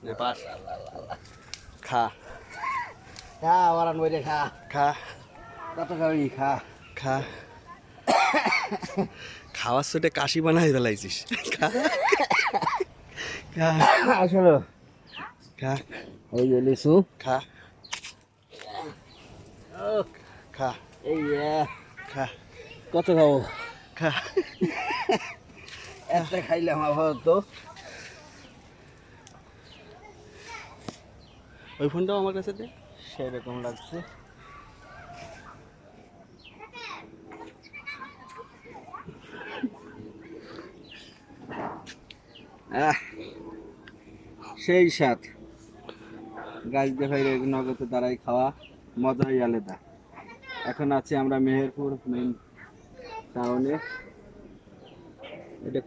pass খা খা ওরান বইরে খা খা কত খাবি খা খা খাওয়ার ছোটে কাশি বানাই ফেলাইছিস খা খা আসলে খা এই যে লিচু খা ও খা এই খা কত খাবো খা একটা খাইলাম আপাতত ওই ফোনটাও আমার কাছে দে সেরকম লাগছে সেই সাথ গাছ দেখাই নগদ দ্বারাই খাওয়া মজাই আলাদা এখন আছি আমরা মেহেরপুর মেইন টাউনে এটা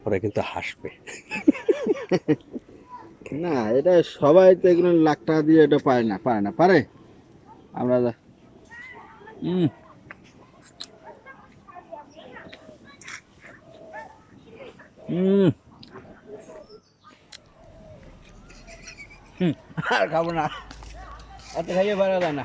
ওরা কিন্তু হাসবে না এটা সবাই তো এগুলো লাখ টাকা দিয়ে এটা পারে আমরা হুম হুম আর খাবো না এত খাইয়ে পারা যায় না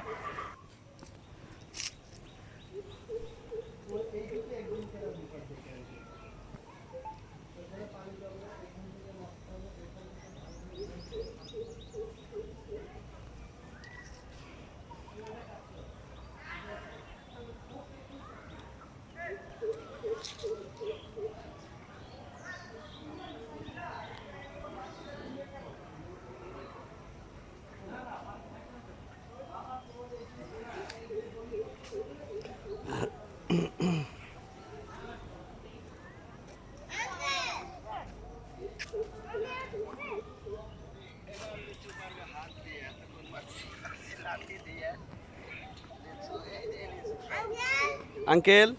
আঙ্কেল